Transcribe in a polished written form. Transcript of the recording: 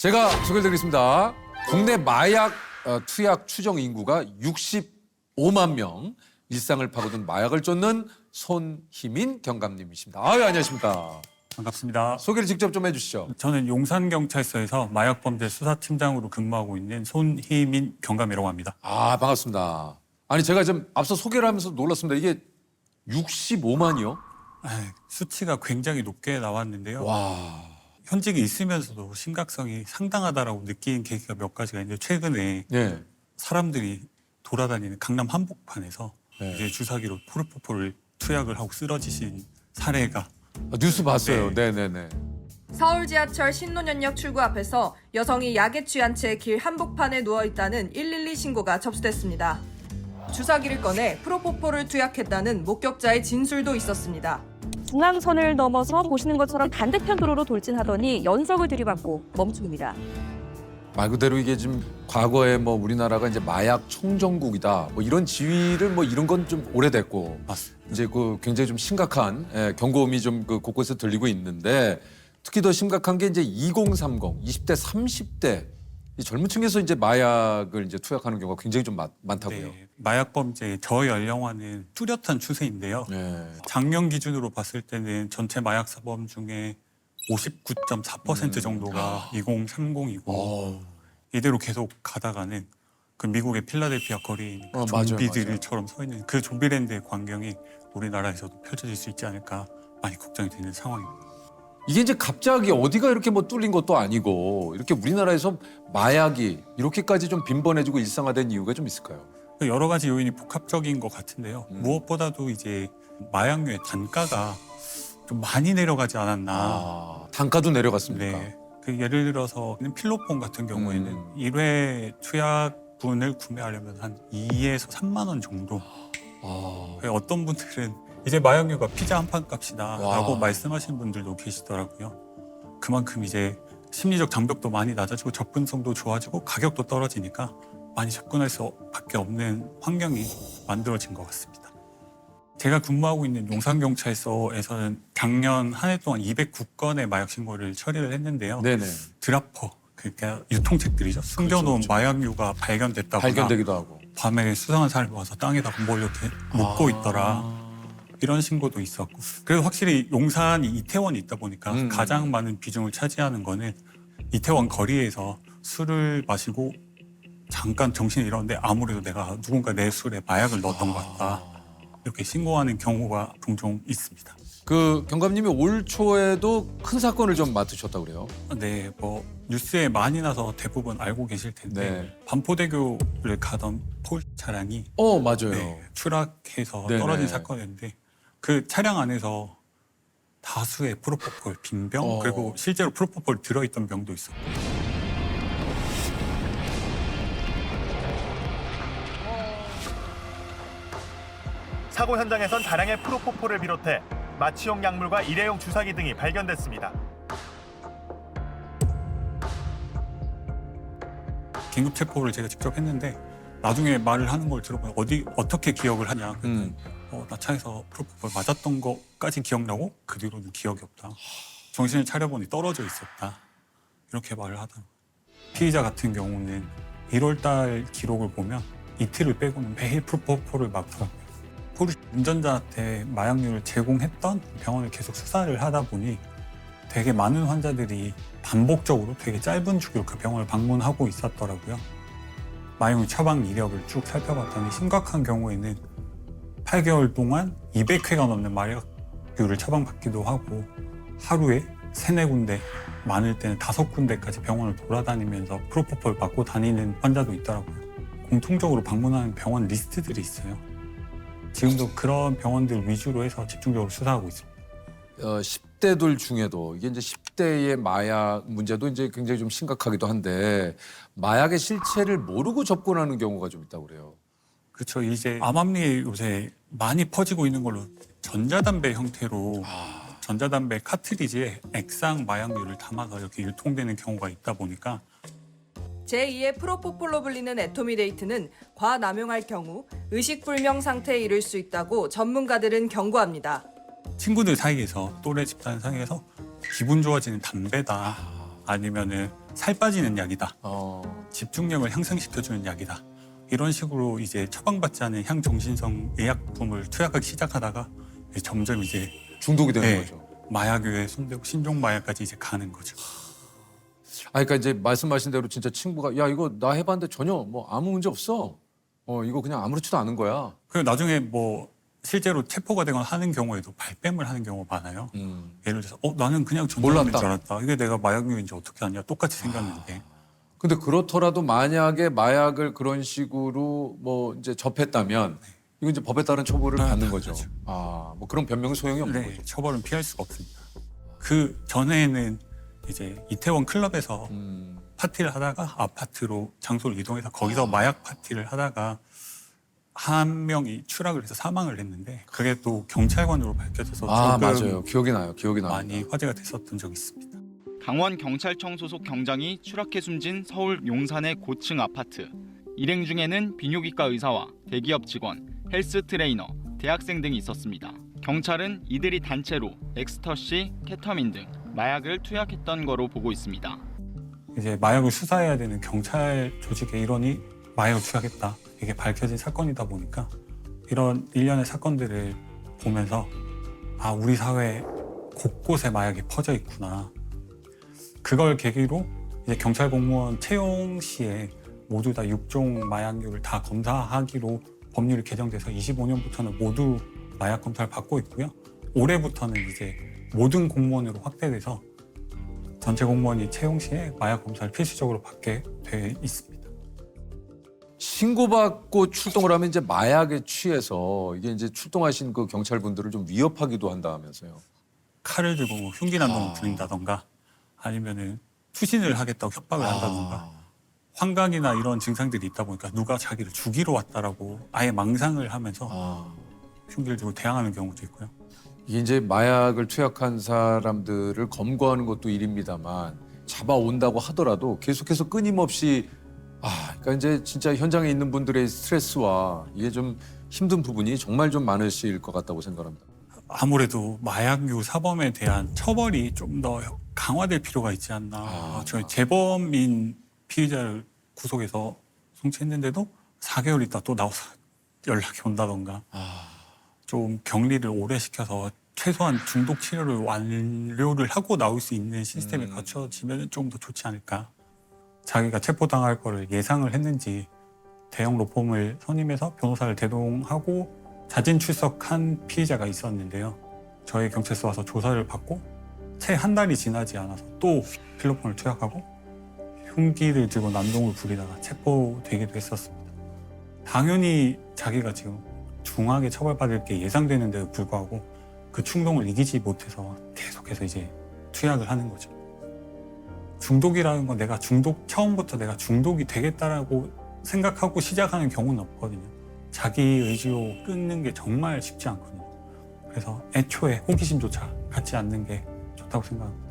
제가 소개해드리겠습니다. 국내 마약 투약 추정 인구가 65만 명, 일상을 파고든 마약을 쫓는 손희민 경감님이십니다. 안녕하십니까. 반갑습니다. 소개를 직접 좀 해주시죠. 저는 용산경찰서에서 마약범죄 수사팀장으로 근무하고 있는 손희민 경감이라고 합니다. 반갑습니다. 아니 제가 좀 앞서 소개를 하면서 놀랐습니다. 이게 65만이요? 수치가 굉장히 높게 나왔는데요. 와. 현직에 있으면서도 심각성이 상당하다라고 느낀 계기가 몇 가지가 있는데 최근에 네. 사람들이 돌아다니는 강남 한복판에서 네. 이제 주사기로 프로포폴을 투약을 하고 쓰러지신 사례가 뉴스 봤어요. 네. 네네네. 서울 지하철 신논현역 출구 앞에서 여성이 약에 취한 채 길 한복판에 누워있다는 112 신고가 접수됐습니다. 주사기를 꺼내 프로포폴을 투약했다는 목격자의 진술도 있었습니다. 중앙선을 넘어서 보시는 것처럼 반대편 도로로 돌진하더니 연석을 들이받고 멈춥니다. 말 그대로 이게 지금 과거에 뭐 우리나라가 이제 마약 청정국이다 뭐 이런 지위를 뭐 이런 건 좀 오래됐고 맞습니다. 이제 그 굉장히 좀 심각한 경고음이 좀 그 곳곳에 들리고 있는데 특히 더 심각한 게 이제 2030, 20대, 30대 이 젊은 층에서 이제 마약을 이제 투약하는 경우가 굉장히 좀 많다고요. 네, 마약범죄의 저연령화는 뚜렷한 추세인데요. 네. 작년 기준으로 봤을 때는 전체 마약 사범 중에 59.4% 정도가 2030이고 어. 이대로 계속 가다가는 그 미국의 필라델피아 거리에 있는 그 맞아요, 좀비들처럼 서 있는 그 좀비랜드의 광경이 우리나라에서도 펼쳐질 수 있지 않을까 많이 걱정이 되는 상황입니다. 이게 이제 갑자기 어디가 이렇게 뭐 뚫린 것도 아니고 이렇게 우리나라에서 마약이 이렇게까지 좀 빈번해지고 일상화된 이유가 좀 있을까요? 여러 가지 요인이 복합적인 것 같은데요. 무엇보다도 이제 마약류의 단가가 좀 많이 내려가지 않았나. 단가도 내려갔습니까? 네. 그 예를 들어서 필로폰 같은 경우에는 1회 투약분을 구매하려면 한 2에서 3만 원 정도. 어떤 분들은 이제 마약류가 피자 한 판 값이다라고 와. 말씀하시는 분들도 계시더라고요. 그만큼 이제 심리적 장벽도 많이 낮아지고 접근성도 좋아지고 가격도 떨어지니까 많이 접근할 수밖에 없는 환경이 만들어진 것 같습니다. 제가 근무하고 있는 용산경찰서에서는 작년 한 해 동안 209건의 마약 신고를 처리를 했는데요. 네네. 드라퍼, 그러니까 유통책들이죠. 숨겨놓은 그렇죠. 마약류가 발견됐다거나 발견되기도 하고. 밤에 수상한 사람이 와서 땅에다가 뭘 이렇게 묻고 있더라. 이런 신고도 있었고. 그래서 확실히 용산이 이태원이 있다 보니까 가장 많은 비중을 차지하는 거는 이태원 거리에서 술을 마시고 잠깐 정신이 잃었는데 아무래도 내가 누군가 내 술에 마약을 넣었던 것 같다. 이렇게 신고하는 경우가 종종 있습니다. 그 경감님이 올 초에도 큰 사건을 좀 맡으셨다고 그래요? 네, 뭐 뉴스에 많이 나서 대부분 알고 계실 텐데 네. 반포대교를 가던 폴 차량이 맞아요. 네, 추락해서 네네. 떨어진 사건인데 그 차량 안에서 다수의 프로포폴 빈병 그리고 실제로 프로포폴 들어있던 병도 있었고. 사고 현장에선 다량의 프로포폴을 비롯해 마취용 약물과 일회용 주사기 등이 발견됐습니다. 긴급 체포를 제가 직접 했는데 나중에 말을 하는 걸 들어보면 어떻게 기억을 하냐. 나 차에서 프로포폴 맞았던 것까지 기억나고 그 뒤로는 기억이 없다. 정신을 차려보니 떨어져 있었다. 이렇게 말을 하더라고요. 피의자 같은 경우는 1월 달 기록을 보면 이틀을 빼고는 매일 프로포폴을 맞더라고요. 포르쉐 운전자한테 마약류를 제공했던 병원을 계속 수사를 하다 보니 되게 많은 환자들이 반복적으로 되게 짧은 주기로 그 병원을 방문하고 있었더라고요. 마약류 처방 이력을 쭉 살펴봤더니 심각한 경우에는 8개월 동안 200회가 넘는 마약류를 처방받기도 하고 하루에 3, 4군데, 많을 때는 5군데까지 병원을 돌아다니면서 프로포폴 맞고 다니는 환자도 있더라고요. 공통적으로 방문하는 병원 리스트들이 있어요. 지금도 그런 병원들 위주로 해서 집중적으로 수사하고 있습니다. 10대들 중에도 이게 이제 10대의 마약 문제도 이제 굉장히 좀 심각하기도 한데 마약의 실체를 모르고 접근하는 경우가 좀 있다고 그래요. 그렇죠. 이제 암암리에 요새 많이 퍼지고 있는 걸로 전자담배 형태로 전자담배 카트리지에 액상 마약류를 담아서 이렇게 유통되는 경우가 있다 보니까 제2의 프로포폴로 불리는 에토미데이트는 과남용할 경우 의식불명 상태에 이를 수 있다고 전문가들은 경고합니다. 친구들 사이에서 또래 집단 사이에서 기분 좋아지는 담배다 아니면은 살 빠지는 약이다. 어. 집중력을 향상시켜주는 약이다. 이런 식으로 이제 처방받지 않은 향정신성 의약품을 투약하기 시작하다가 이제 점점 이제 중독이 되는 네. 거죠. 마약에 손대고 신종 마약까지 이제 가는 거죠. 그러니까 이제 말씀하신 대로 진짜 친구가 야 이거 나 해봤는데 전혀 뭐 아무 문제 없어. 이거 그냥 아무렇지도 않은 거야. 그리고 나중에 뭐 실제로 체포가 되거나 하는 경우에도 발뺌을 하는 경우가 많아요. 예를 들어서 나는 그냥 전자담배인 몰랐다. 줄 알았다. 이게 내가 마약류인지 어떻게 아냐. 똑같이 생겼는데. 근데 그렇더라도 만약에 마약을 그런 식으로 뭐 이제 접했다면 이건 이제 법에 따른 처벌을 아, 받는 당연하죠. 거죠. 뭐 그런 변명은 소용이 없는 네, 거죠. 처벌은 피할 수가 없습니다. 그 전에는 이제 이태원 클럽에서 파티를 하다가 아파트로 장소를 이동해서 거기서 마약 파티를 하다가 한 명이 추락을 해서 사망을 했는데 그게 또 경찰관으로 밝혀져서 조금 맞아요. 기억이 나요. 기억이 나요. 많이 화제가 됐었던 적이 있습니다. 강원경찰청 소속 경장이 추락해 숨진 서울 용산의 고층 아파트. 일행 중에는 비뇨기과 의사와 대기업 직원, 헬스 트레이너, 대학생 등이 있었습니다. 경찰은 이들이 단체로 엑스터시, 케타민 등 마약을 투약했던 거로 보고 있습니다. 이제 마약을 수사해야 되는 경찰 조직의 일원이 마약을 투약했다. 이게 밝혀진 사건이다 보니까 이런 일련의 사건들을 보면서 우리 사회 곳곳에 마약이 퍼져 있구나. 그걸 계기로 이제 경찰 공무원 채용 시에 모두 다 6종 마약류를 다 검사하기로 법률이 개정돼서 25년부터는 모두 마약 검사를 받고 있고요. 올해부터는 이제 모든 공무원으로 확대돼서 전체 공무원이 채용 시에 마약 검사를 필수적으로 받게 돼 있습니다. 신고받고 출동을 하면 이제 마약에 취해서 이게 이제 출동하신 그 경찰분들을 좀 위협하기도 한다면서요. 칼을 들고 뭐 흉기난동을 부린다던가 아니면은 투신을 하겠다고 협박을 한다던가 환각이나 이런 증상들이 있다 보니까 누가 자기를 죽이러 왔다라고 아예 망상을 하면서 흉기를 들고 대항하는 경우도 있고요. 이게 이제 마약을 투약한 사람들을 검거하는 것도 일입니다만 잡아온다고 하더라도 계속해서 끊임없이 그러니까 이제 진짜 현장에 있는 분들의 스트레스와 이게 좀 힘든 부분이 정말 좀 많으실 것 같다고 생각합니다. 아무래도 마약류 사범에 대한 처벌이 좀 더 강화될 필요가 있지 않나. 저희 재범인 피의자를 구속해서 송치했는데도 4개월 있다 또 나와서 연락이 온다던가 좀 격리를 오래 시켜서 최소한 중독 치료를 완료를 하고 나올 수 있는 시스템이 갖춰지면 좀 더 좋지 않을까. 자기가 체포당할 거를 예상을 했는지 대형 로펌을 선임해서 변호사를 대동하고 자진 출석한 피의자가 있었는데요. 저희 경찰서 와서 조사를 받고 채 한 달이 지나지 않아서 또 필로폰을 투약하고 흉기를 들고 난동을 부리다가 체포되기도 했었습니다. 당연히 자기가 지금 중하게 처벌받을 게 예상되는데도 불구하고 그 충동을 이기지 못해서 계속해서 이제 투약을 하는 거죠. 중독이라는 건 처음부터 내가 중독이 되겠다라고 생각하고 시작하는 경우는 없거든요. 자기 의지로 끊는 게 정말 쉽지 않거든요. 그래서 애초에 호기심조차 갖지 않는 게 좋다고 생각합니다.